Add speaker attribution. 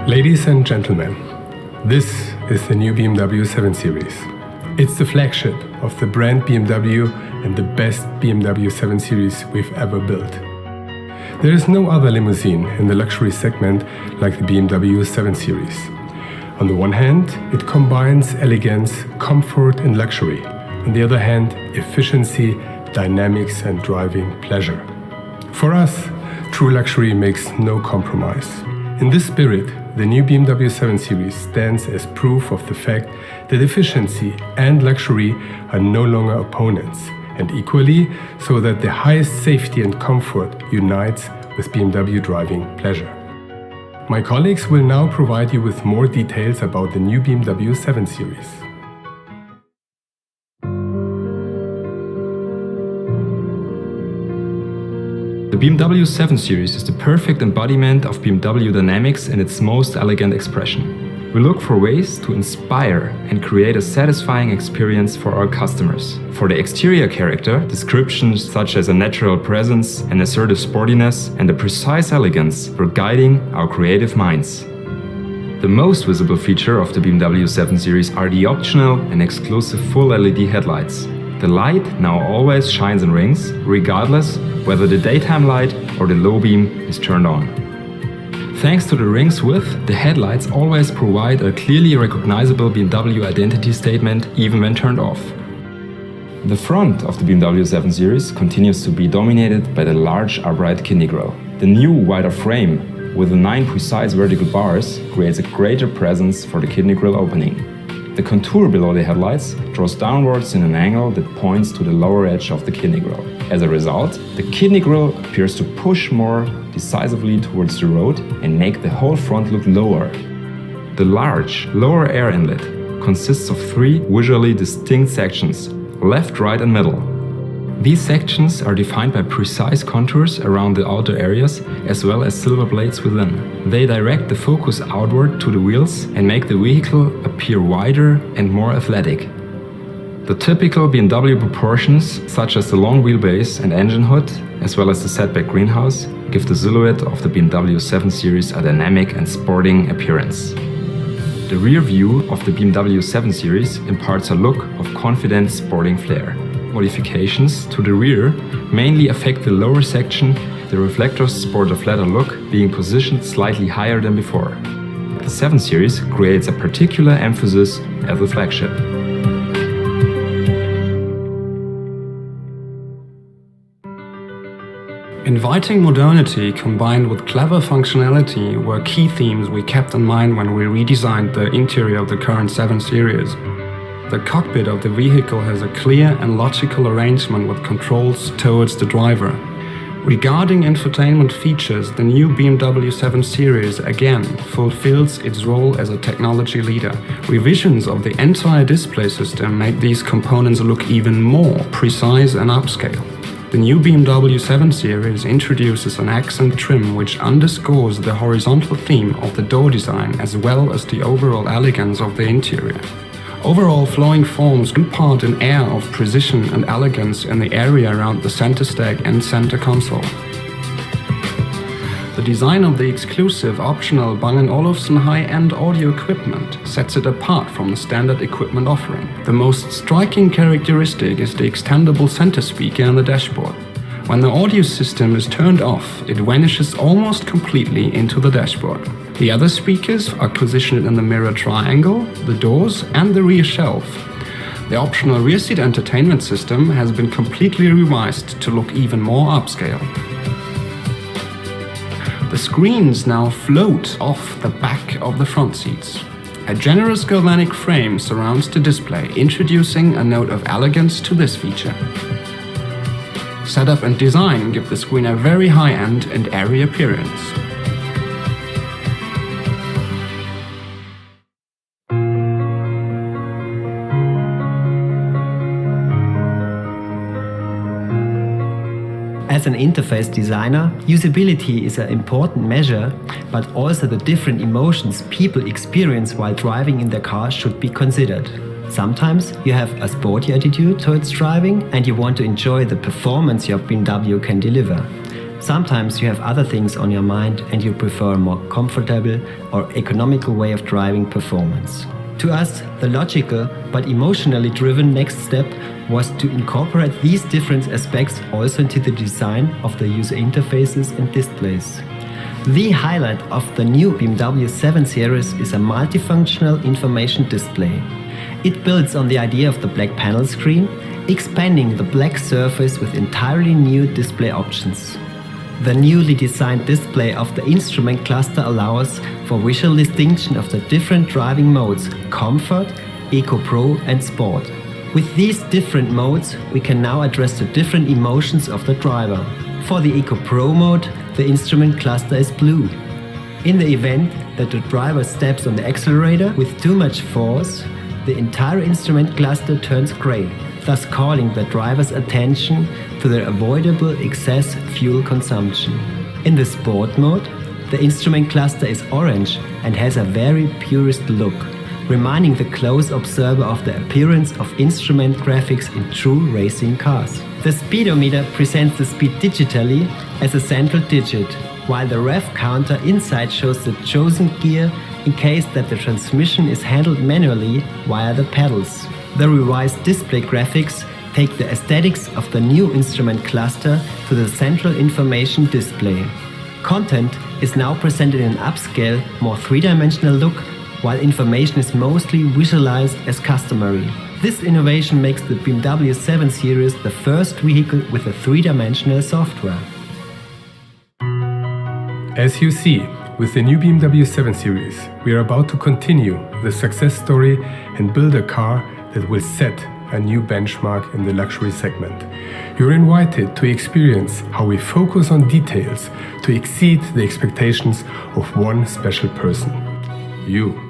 Speaker 1: Ladies and gentlemen, this is the new BMW 7 Series. It's the flagship of the brand BMW and the best BMW 7 Series we've ever built. There is no other limousine in the luxury segment like the BMW 7 Series. On the one hand, it combines elegance, comfort and luxury. On the other hand, efficiency, dynamics and driving pleasure. For us, true luxury makes no compromise. In this spirit, the new BMW 7 Series stands as proof of the fact that efficiency and luxury are no longer opponents, and equally so that the highest safety and comfort unites with BMW driving pleasure. My colleagues will now provide you with more details about the new BMW 7 Series.
Speaker 2: The BMW 7 Series is the perfect embodiment of BMW dynamics in its most elegant expression. We look for ways to inspire and create a satisfying experience for our customers. For the exterior character, descriptions such as a natural presence, an assertive sportiness, and a precise elegance were guiding our creative minds. The most visible feature of the BMW 7 Series are the optional and exclusive full LED headlights. The light now always shines in rings, regardless whether the daytime light or the low beam is turned on. Thanks to the ring's width, the headlights always provide a clearly recognizable BMW identity statement even when turned off. The front of the BMW 7 Series continues to be dominated by the large upright kidney grille. The new wider frame with the 9 precise vertical bars creates a greater presence for the kidney grille opening. The contour below the headlights draws downwards in an angle that points to the lower edge of the kidney grille. As a result, the kidney grille appears to push more decisively towards the road and make the whole front look lower. The large lower air inlet consists of 3 visually distinct sections, left, right and middle. These sections are defined by precise contours around the outer areas as well as silver blades within. They direct the focus outward to the wheels and make the vehicle appear wider and more athletic. The typical BMW proportions, such as the long wheelbase and engine hood, as well as the setback greenhouse, give the silhouette of the BMW 7 Series a dynamic and sporting appearance. The rear view of the BMW 7 Series imparts a look of confident sporting flair. Modifications to the rear mainly affect the lower section. The reflectors sport a flatter look, being positioned slightly higher than before. The 7 Series creates a particular emphasis as a flagship.
Speaker 3: Inviting modernity combined with clever functionality were key themes we kept in mind when we redesigned the interior of the current 7 Series. The cockpit of the vehicle has a clear and logical arrangement with controls towards the driver. Regarding infotainment features, the new BMW 7 Series again fulfills its role as a technology leader. Revisions of the entire display system make these components look even more precise and upscale. The new BMW 7 Series introduces an accent trim which underscores the horizontal theme of the door design as well as the overall elegance of the interior. Overall, flowing forms impart an air of precision and elegance in the area around the center stack and center console. The design of the exclusive optional Bang & Olufsen high-end audio equipment sets it apart from the standard equipment offering. The most striking characteristic is the extendable center speaker on the dashboard. When the audio system is turned off, it vanishes almost completely into the dashboard. The other speakers are positioned in the mirror triangle, the doors and the rear shelf. The optional rear seat entertainment system has been completely revised to look even more upscale. The screens now float off the back of the front seats. A generous galvanic frame surrounds the display, introducing a note of elegance to this feature. Setup and design give the screen a very high-end and airy appearance.
Speaker 4: As an interface designer, usability is an important measure, but also the different emotions people experience while driving in their car should be considered. Sometimes you have a sporty attitude towards driving and you want to enjoy the performance your BMW can deliver. Sometimes you have other things on your mind and you prefer a more comfortable or economical way of driving performance. To us, the logical but emotionally driven next step was to incorporate these different aspects also into the design of the user interfaces and displays. The highlight of the new BMW 7 Series is a multifunctional information display. It builds on the idea of the black panel screen, expanding the black surface with entirely new display options. The newly designed display of the instrument cluster allows for visual distinction of the different driving modes: Comfort, Eco Pro and Sport. With these different modes, we can now address the different emotions of the driver. For the Eco Pro mode, the instrument cluster is blue. In the event that the driver steps on the accelerator with too much force, the entire instrument cluster turns grey, thus calling the driver's attention to the avoidable excess fuel consumption. In the Sport mode, the instrument cluster is orange and has a very purist look, reminding the close observer of the appearance of instrument graphics in true racing cars. The speedometer presents the speed digitally as a central digit, while the rev counter inside shows the chosen gear in case that the transmission is handled manually via the pedals. The revised display graphics take the aesthetics of the new instrument cluster to the central information display. Content is now presented in an upscale, more three-dimensional look, while information is mostly visualized as customary. This innovation makes the BMW 7 Series the first vehicle with a three-dimensional software.
Speaker 1: As you see, with the new BMW 7 Series, we are about to continue the success story and build a car that will set a new benchmark in the luxury segment. You're invited to experience how we focus on details to exceed the expectations of one special person: you.